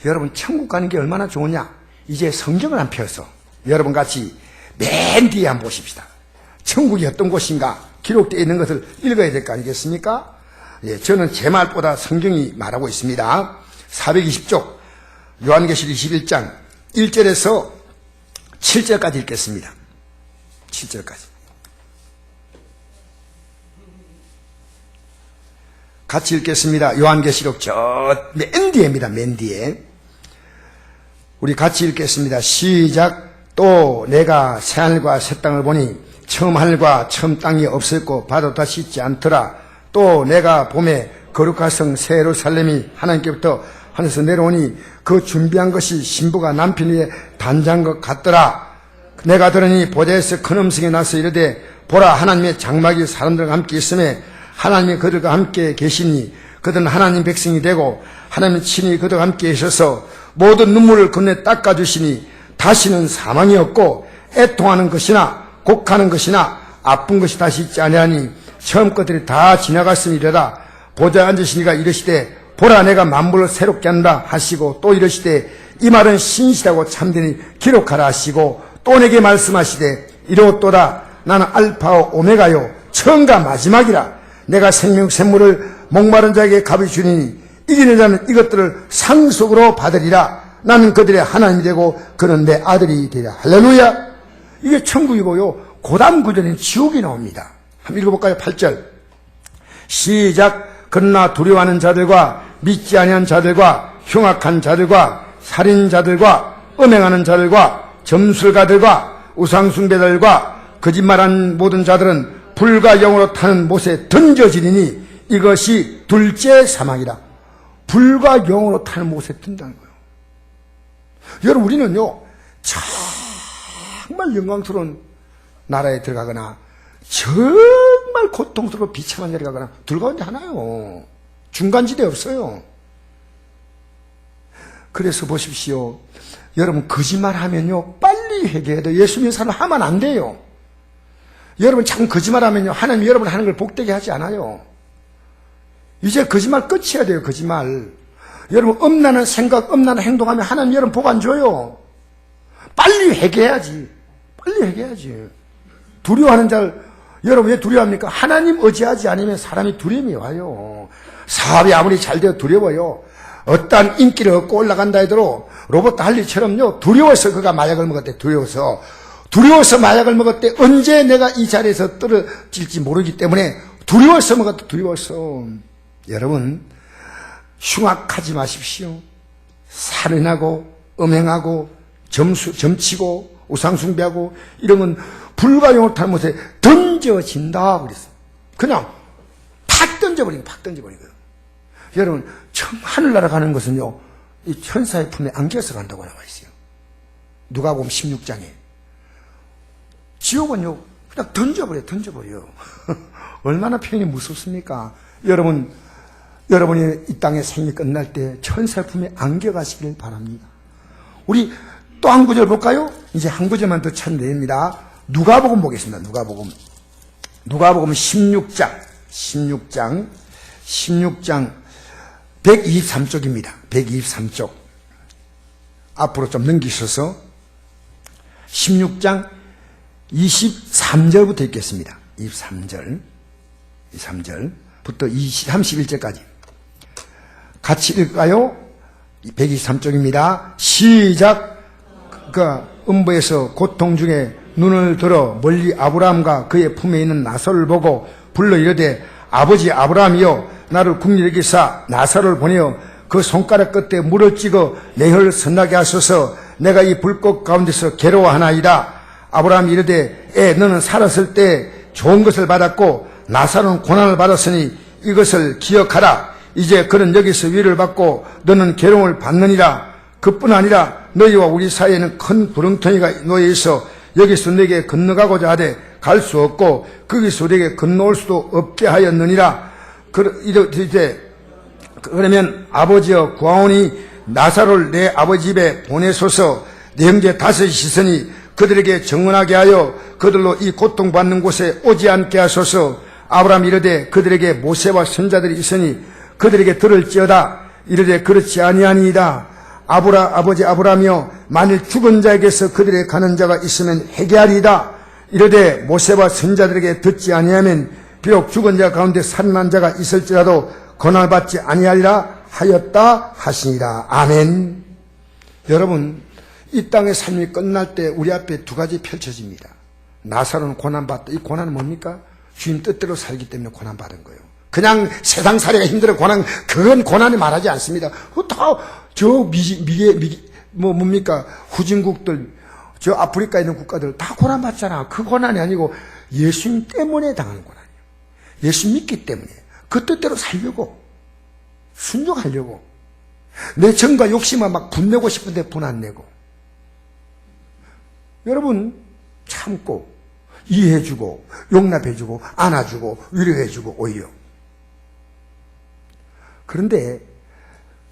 S1: 여러분, 천국 가는 게 얼마나 좋으냐. 이제 성경을 안 펴서 여러분 같이 맨 뒤에 한번 보십시다. 천국이 어떤 곳인가 기록되어 있는 것을 읽어야 될 거 아니겠습니까? 예, 저는 제 말보다 성경이 말하고 있습니다. 420쪽 요한계시록 21장 1절에서 7절까지 읽겠습니다. 7절까지 같이 읽겠습니다. 요한계시록 저 맨 뒤에입니다. 맨 뒤에 우리 같이 읽겠습니다. 시작. 또 내가 새하늘과 새 땅을 보니 처음 하늘과 처음 땅이 없었고 바다도 다시 있지 않더라. 또 내가 봄에 거룩한 성 새 예루살렘이 하나님께부터 하늘에서 내려오니 그 준비한 것이 신부가 남편 위에 단장한 것 같더라. 내가 들으니 보좌에서 큰 음성이 나서 이르되 보라 하나님의 장막이 사람들과 함께 있음에 하나님이 그들과 함께 계시니 그들은 하나님 백성이 되고 하나님 친히 그들과 함께 계셔서 모든 눈물을 건네 닦아주시니 다시는 사망이 없고 애통하는 것이나 곡하는 것이나 아픈 것이 다시 있지 아니하니 처음 것들이 다 지나갔음이로다. 보좌에 앉으시니가 이르시되 보라 내가 만물을 새롭게 한다 하시고 또 이르시되 이 말은 신실하고 참되니 기록하라 하시고 또 내게 말씀하시되 이르옵도다 나는 알파오 오메가요 처음과 마지막이라. 내가 생명 샘물을 목마른 자에게 값이 주리니 이기는 자는 이것들을 상속으로 받으리라. 나는 그들의 하나님이 되고 그는 내 아들이 되리라. 할렐루야. 이게 천국이고요. 그 다음 구절에는 지옥이 나옵니다. 한번 읽어볼까요? 8절 시작. 그러나 두려워하는 자들과 믿지 아니한 자들과 흉악한 자들과 살인자들과 음행하는 자들과 점술가들과 우상숭배들과 거짓말하는 모든 자들은 불과 영으로 타는 못에 던져지리니 이것이 둘째 사망이라. 불과 영으로 타는 못에 든다는 거예요. 여러분 우리는요 정말 영광스러운 나라에 들어가거나 정말 고통스럽고 비참한 자리에 가거나 둘 가운데 하나요. 중간지대 없어요. 그래서 보십시오. 여러분 거짓말하면요 빨리 회개해야 돼요. 예수 믿는 사람 하면 안 돼요. 여러분 자꾸 거짓말하면요 하나님 여러분 하는 걸 복되게 하지 않아요. 이제 거짓말 끝이어야 돼요. 거짓말. 여러분 엄나는 생각 엄나는 행동하면 하나님 여러분 복 안 줘요. 빨리 회개해야지. 빨리 회개해야지. 두려워하는 자를 여러분 왜 두려워합니까? 하나님 의지하지 않으면 사람이 두려움이 와요. 사업이 아무리 잘 되어 두려워요. 어떠한 인기를 얻고 올라간다 해도 로버트 할리처럼요 두려워서 그가 마약을 먹었대. 두려워서 마약을 먹었대. 언제 내가 이 자리에서 떨어질지 모르기 때문에 두려워서 먹었대. 두려워서. 여러분 흉악하지 마십시오. 살인하고 음행하고 점치고 우상숭배하고 이런 건 불과 영으로 타는 못에 던져진다 그랬어요. 그냥 팍 던져버린 거예요. 여러분 처음 하늘나라 가는 것은요 이 천사의 품에 안겨서 간다고 나와 있어요. 누가복음 16장에. 지옥은요 그냥 던져버려. 얼마나 표현이 무섭습니까? 여러분이 이 땅의 생이 끝날 때 천사의 품에 안겨가시길 바랍니다. 우리 또 한 구절 볼까요? 이제 한 구절만 더 찾아냅니다. 누가복음 보겠습니다. 누가복음 16장 123쪽입니다. 123쪽 앞으로 좀 넘기셔서 16장 23절부터 읽겠습니다. 23절부터 31절까지 같이 읽을까요? 123쪽입니다. 시작. 그 음부에서 고통 중에 눈을 들어 멀리 아브라함과 그의 품에 있는 나사로를 보고 불러 이르되 아버지 아브라함이여 나를 긍휼히 여기사 나사로를 보내어 그 손가락 끝에 물을 찍어 내 혀를 선나게 하소서. 내가 이 불꽃 가운데서 괴로워하나이다. 아브라함이 이르되 너는 살았을 때 좋은 것을 받았고 나사로는 고난을 받았으니 이것을 기억하라. 이제 그는 여기서 위를 받고 너는 괴로움을 받느니라. 그뿐 아니라 너희와 우리 사이에는 큰 구렁텅이가 놓여 있어 여기서 내게 건너가고자 하되 갈 수 없고 거기서 내게 건너올 수도 없게 하였느니라. 그러면 아버지여 구하오니 나사로를 내 아버지 집에 보내소서. 내 형제 다섯이 있으니 그들에게 정언하게 하여 그들로 이 고통받는 곳에 오지 않게 하소서. 아브라함이 이르되 그들에게 모세와 선자들이 있으니 그들에게 들을지어다. 이르되 그렇지 아니하니이다. 아버지 아브라함이여 만일 죽은 자에게서 그들에게 가는 자가 있으면 회개하리이다. 이르되 모세와 선자들에게 듣지 아니하면 비록 죽은 자 가운데 살아난 자가 있을지라도 고난을 받지 아니하리라 하였다 하시니라. 아멘. 여러분, 이 땅의 삶이 끝날 때 우리 앞에 두 가지 펼쳐집니다. 나사로는 고난받다. 이 고난은 뭡니까? 주님 뜻대로 살기 때문에 고난받은 거예요. 그냥 세상 살이가 힘들어 그건 고난이 말하지 않습니다. 뭡니까? 후진국들, 저 아프리카에 있는 국가들 다 고난받잖아. 그 고난이 아니고 예수님 때문에 당하는 고난이에요. 예수 믿기 때문에. 그 뜻대로 살려고, 순종하려고. 내 정과 욕심만 막 분내고 싶은데 분 안 내고. 여러분, 참고, 이해해주고, 용납해주고, 안아주고, 위로해주고, 오히려. 그런데,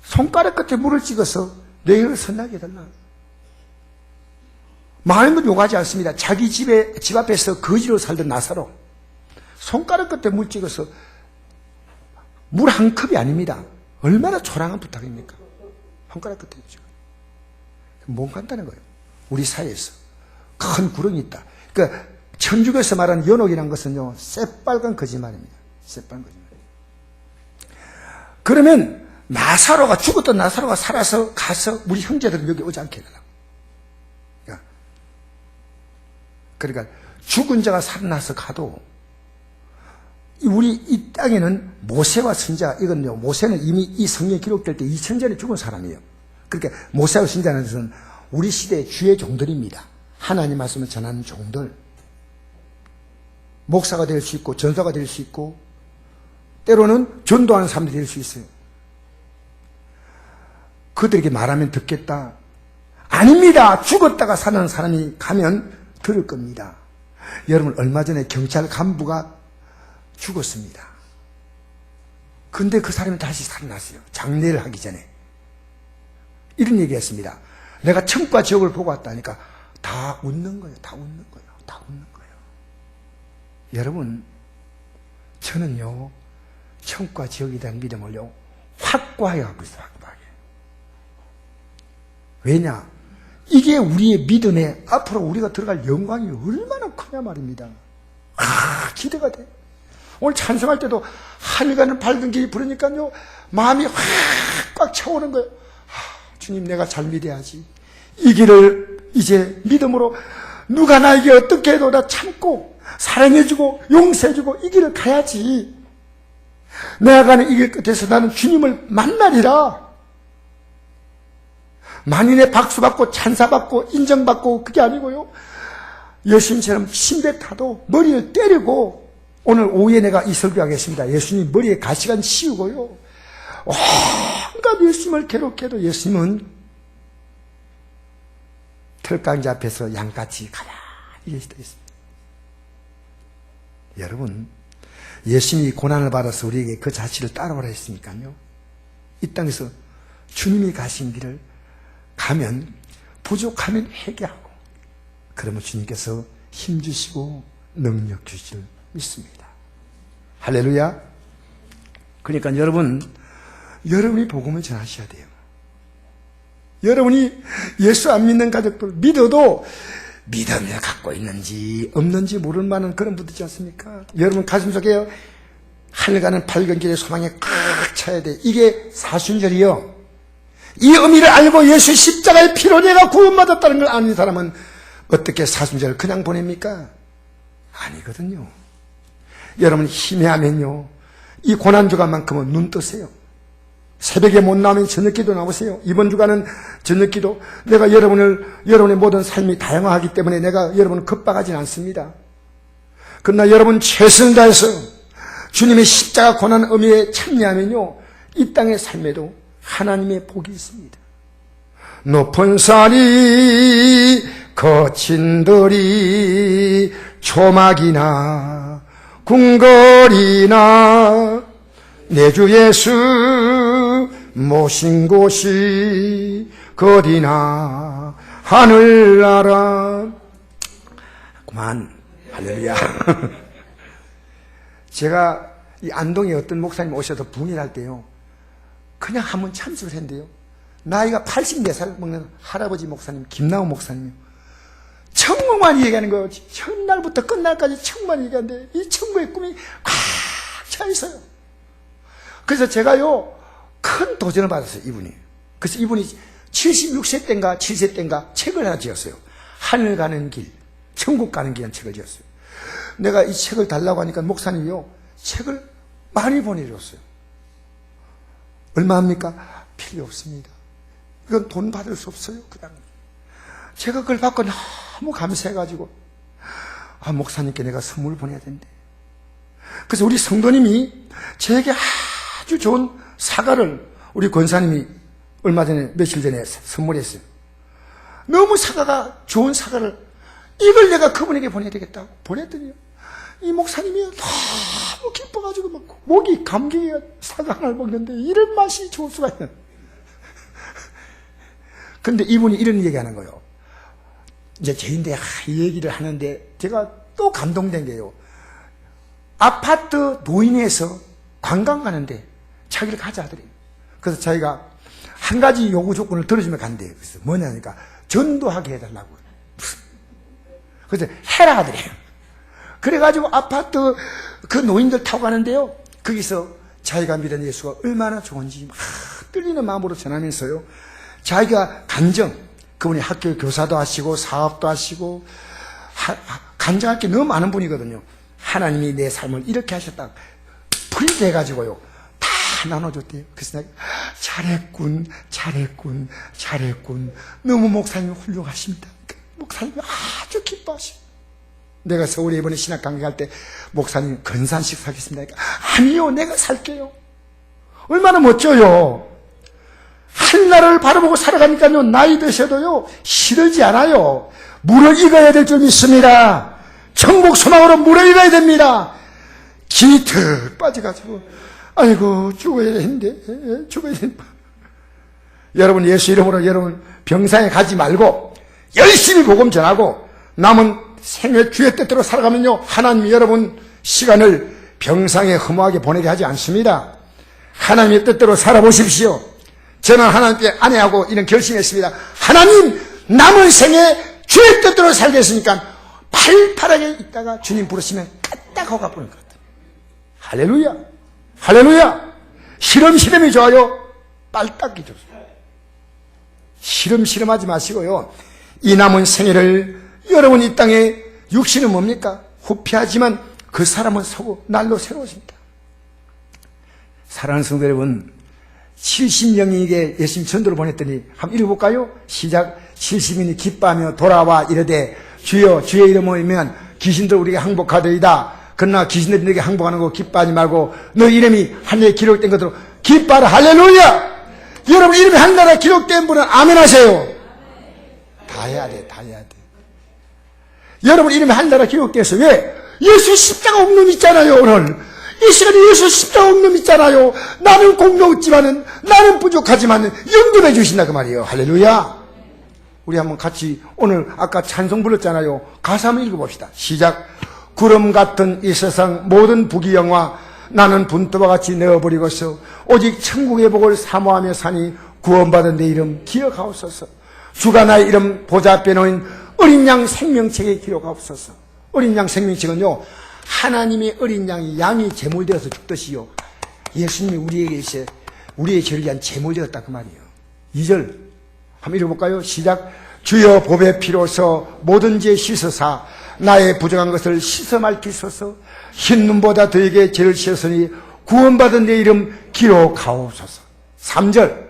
S1: 손가락 끝에 물을 찍어서 내 혀를 선나게 해달라. 많은 분 요구하지 않습니다. 자기 집 앞에서 거지로 살던 나사로. 손가락 끝에 물 찍어서, 물 한 컵이 아닙니다. 얼마나 초라한 부탁입니까? 손가락 끝에 찍어. 뭔 간다는 거예요. 우리 사회에서. 큰 구렁이 있다. 그러니까 천주교에서 말하는 연옥이라는 것은요, 새빨간 거짓말입니다. 새빨간 거짓말. 그러면 나사로가, 죽었던 나사로가 살아서 가서 우리 형제들은 여기 오지 않게 해달라고. 그러니까 죽은 자가 살아나서 가도 우리 이 땅에는 모세와 선자, 이건요, 모세는 이미 이 성경에 기록될 때 2000년 전에 죽은 사람이에요. 그러니까 모세와 선자는 것은 우리 시대의 주의 종들입니다. 하나님 말씀을 전하는 종들. 목사가 될 수 있고 전사가 될 수 있고 때로는 전도하는 사람들이 될 수 있어요. 그들에게 말하면 듣겠다. 아닙니다. 죽었다가 사는 사람이 가면 들을 겁니다. 여러분, 얼마 전에 경찰 간부가 죽었습니다. 근데 그 사람이 다시 살아났어요. 장례를 하기 전에. 이런 얘기했습니다. 내가 천과 지옥을 보고 왔다니까 다 웃는 거예요. 다 웃는 거예요. 다 웃는 거예요. 여러분, 저는요, 천과 지옥에 대한 믿음을요, 확고하게 갖고 있어요. 확고하게. 왜냐? 이게 우리의 믿음에 앞으로 우리가 들어갈 영광이 얼마나 크냐 말입니다. 기대가 돼. 오늘 찬송할 때도 하늘과는 밝은 길이 부르니까요, 마음이 확 꽉 차오는 거예요. 주님, 내가 잘 믿어야지. 이 길을 이제 믿음으로 누가 나에게 어떻게 해도 나 참고 사랑해주고 용서해주고 이 길을 가야지. 내가 가는 이 길 끝에서 나는 주님을 만나리라. 만인의 박수받고 찬사받고 인정받고 그게 아니고요, 예수님처럼 침대 타도 머리를 때리고, 오늘 오후에 내가 이 설교하겠습니다. 예수님 머리에 가시관 씌우고요, 온갖 예수님을 괴롭게 해도 예수님은 털강지 앞에서 양같이 가만히 계시다. 여러분, 예수님이 고난을 받아서 우리에게 그 자취를 따라오라 했으니까요, 이 땅에서 주님이 가신 길을 가면, 부족하면 회개하고, 그러면 주님께서 힘주시고 능력 주실 믿습니다. 할렐루야. 그러니까 여러분이 복음을 전하셔야 돼요. 여러분이 예수 안 믿는 가족들 믿어도 믿음을 갖고 있는지 없는지 모를 만한 그런 분들 있지 않습니까? 여러분 가슴속에 하늘가는 밝은 길의 소망에 꽉 차야 돼. 이게 사순절이요. 이 의미를 알고 예수 십자가의 피로 내가 구원받았다는 걸 아는 사람은 어떻게 사순절을 그냥 보냅니까? 아니거든요. 여러분 희미하면요, 이 고난주간만큼은 눈 뜨세요. 새벽에 못 나오면 저녁기도 나오세요. 이번 주간은 저녁기도. 내가 여러분의 모든 삶이 다양하기 때문에 내가 여러분을 겁박하지는 않습니다. 그러나 여러분 최선을 다해서 주님의 십자가 고난 의미에 참여하면요, 이 땅의 삶에도 하나님의 복이 있습니다. 높은 산이 거친 들이 초막이나 궁궐이나 내 주 예수 모신 곳이 어디나 하늘나라. 그만. 할렐루야. 제가 이 안동에 어떤 목사님 오셔서 부흥회할 때요, 그냥 한번 참석을 했는데요, 나이가 84살 먹는 할아버지 목사님, 김나우 목사님, 천국만 얘기하는 거예요. 첫날부터 끝날까지 천국만 얘기하는데 이 천국의 꿈이 꽉 차 있어요. 그래서 제가요 큰 도전을 받았어요, 이분이. 그래서 이분이 76세 때인가 7세 때인가 책을 하나 지었어요. 하늘 가는 길, 천국 가는 길이라는 책을 지었어요. 내가 이 책을 달라고 하니까 목사님이요 책을 많이 보내줬어요. 얼마 합니까? 필요 없습니다. 이건 돈 받을 수 없어요. 그냥 제가 그걸 받고 너무 감사해가지고 목사님께 내가 선물을 보내야 된대. 그래서 우리 성도님이 저에게 아주 좋은 사과를 우리 권사님이 얼마 전에 며칠 전에 선물했어요. 너무 사과가 좋은 사과를 이걸 내가 그분에게 보내야 되겠다고 보냈더니요 이 목사님이 너무 기뻐가지고 막 목이 감기가 사과 하나를 먹는데 이런 맛이 좋을 수가 있는. 근데 이분이 이런 얘기하는 거예요. 이제 저인데 이 얘기를 하는데 제가 또 감동된 게요. 아파트 노인에서 관광 가는데 자기를 가자 하더래요. 그래서 자기가 한 가지 요구 조건을 들어주면 간대요. 그래서 뭐냐니까 전도하게 해달라고. 그래서 해라 하더래요. 그래가지고 아파트 그 노인들 타고 가는데요. 거기서 자기가 믿은 예수가 얼마나 좋은지 막 떨리는 마음으로 전하면서요. 자기가 간증, 그분이 학교 교사도 하시고 사업도 하시고 간증할 게 너무 많은 분이거든요. 하나님이 내 삶을 이렇게 하셨다. 프린트 해가지고요. 다 나눠줬대요. 그래서 내가 잘했군. 너무 목사님이 훌륭하십니다. 목사님이 아주 기뻐하시고. 내가 서울에 이번에 신학 강의 갈 때 목사님 건산식 사겠습니다. 아니요, 내가 살게요. 얼마나 멋져요. 한나라를 바라보고 살아가니까요, 나이 드셔도요, 시들지 않아요. 무르익어야 될 줄 믿습니다. 천국 소망으로 무르익어야 됩니다. 기특 빠져가지고, 아이고, 죽어야 되는데. 여러분, 예수 이름으로 여러분, 병상에 가지 말고, 열심히 복음 전하고, 남은 생애 주의 뜻대로 살아가면요, 하나님이 여러분 시간을 병상에 허무하게 보내게 하지 않습니다. 하나님의 뜻대로 살아보십시오. 저는 하나님께 아내하고 이런 결심했습니다. 하나님, 남은 생에 주의 뜻대로 살겠으니까 팔팔하게 있다가 주님 부르시면 까딱 가보는 것 같아요. 할렐루야. 시름이 좋아요. 빨딱이 좋습니다. 시름하지 마시고요. 이 남은 생애를 여러분 이 땅에 육신은 뭡니까? 후피하지만 그 사람은 서고 날로 새로워집니다. 사랑하는 성도 여러분, 70명에게 예수님 전도를 보냈더니 한번 읽어볼까요? 시작. 70인이 기뻐하며 돌아와 이르되 주여 주의 이름으로 이면 귀신들 우리에게 항복하더이다. 그러나 귀신들이 너에게 항복하는 거 기뻐하지 말고 너 이름이 하늘에 기록된 것으로 기뻐하라. 할렐루야. 여러분 이름이 하늘에 기록된 분은 아멘 하세요. 다 해야 돼. 여러분 이름이 하늘에 기록돼서 왜? 예수 십자가 옥놈 있잖아요. 오늘 이 시간에 예수 십자가 옥놈 있잖아요. 나는 공로 없지만은 나는 부족하지만 연결해 주신다 그 말이에요. 할렐루야. 우리 한번 같이 오늘 아까 찬송 불렀잖아요. 가사 한번 읽어봅시다. 시작. 구름 같은 이 세상 모든 부귀영화 나는 분토와 같이 내어버리고서 오직 천국의 복을 사모하며 사니 구원받은 내 이름 기억하옵소서. 주가 나의 이름 보좌 앞에 놓인 어린 양 생명책에 기록하옵소서. 어린 양 생명책은요, 하나님의 어린 양이 제물되어서 죽듯이요, 예수님이 우리의 죄를 위한 제물되었다 그 말이에요. 2절 한번 읽어볼까요? 시작. 주여 보배 피로서 모든 죄 씻으사 나의 부정한 것을 씻어 말기소서. 흰 눈보다 더에게 죄를 씌었으니 구원받은 내 이름 기록하옵소서. 3절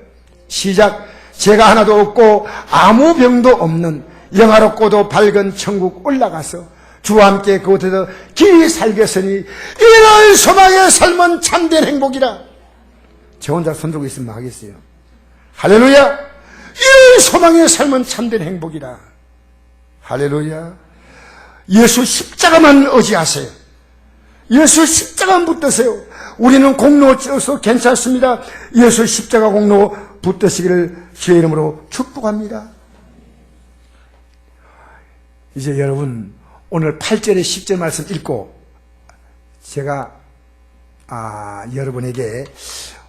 S1: 시작. 죄가 하나도 없고 아무 병도 없는 영화롭고도 밝은 천국 올라가서 주와 함께 그곳에서 길이 살겠으니 이런 소망의 삶은 참된 행복이라. 저 혼자 손들고 있으면 하겠어요. 할렐루야. 이런 소망의 삶은 참된 행복이라. 할렐루야. 예수 십자가만 의지하세요. 예수 십자가만 붙드세요. 우리는 공로 쪄서 괜찮습니다. 예수 십자가 공로 붙드시기를 주의 이름으로 축복합니다. 이제 여러분 오늘 8절에 10절 말씀 읽고 제가 여러분에게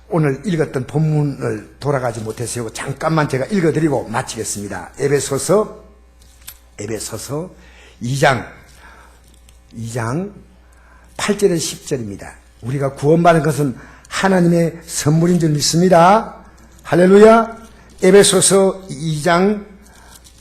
S1: 오늘 읽었던 본문을 돌아가지 못해서 잠깐만 제가 읽어드리고 마치겠습니다. 에베소서 에베소서 2장 8절에서 10절입니다. 우리가 구원받은 것은 하나님의 선물인 줄 믿습니다. 할렐루야. 에베소서 2장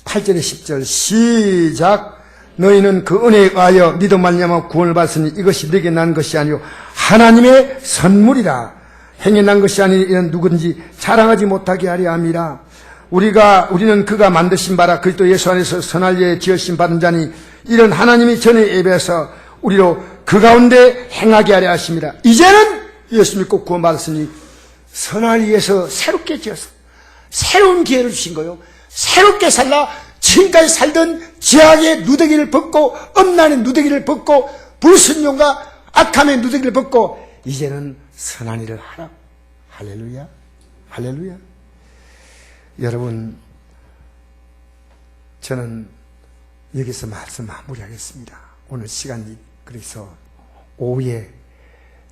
S1: 8절에서 10절 시작. 너희는 그 은혜에 의하여 믿음 말미암아 구원을 받았으니 이것이 너에게 난 것이 아니요 하나님의 선물이라. 행해 난 것이 아니니 이는 누구든지 자랑하지 못하게 하려 함이라. 우리는 그가 만드신 바라 그리스도 예수 안에서 선할 예에 지으심 받은 자니 이런 하나님이 전에 예배해서 우리로 그 가운데 행하게 하려 하십니다. 이제는 예수 믿고 구원받았으니 선할 예에서 새롭게 지어서 새로운 기회를 주신 거예요. 새롭게 살라. 지금까지 살던 죄악의 누더기를 벗고 엄난의 누더기를 벗고 불순종과 악함의 누더기를 벗고 이제는 선한 일을 하라. 할렐루야. 할렐루야. 여러분, 저는 여기서 말씀 마무리하겠습니다. 오늘 시간이 그래서 오후에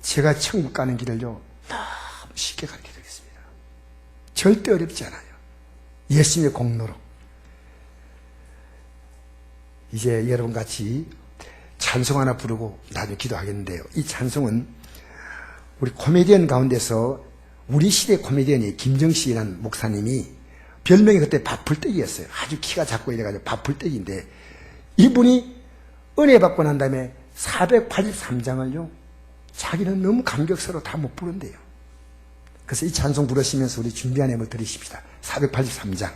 S1: 제가 천국 가는 길을요 너무 쉽게 가르쳐 드리겠습니다. 절대 어렵지 않아요. 예수님의 공로로. 이제 여러분 같이 찬송 하나 부르고 나중에 기도하겠는데요. 이 찬송은 우리 코미디언 가운데서 우리 시대 코미디언이 김정식이라는 목사님이 별명이 그때 바풀떼기였어요. 아주 키가 작고 이래가지고 바풀떼기인데 이분이 은혜 받고 난 다음에 483장을요 자기는 너무 감격스러워 다 못 부른대요. 그래서 이 찬송 부르시면서 우리 준비한 예물 드리십시다. 483장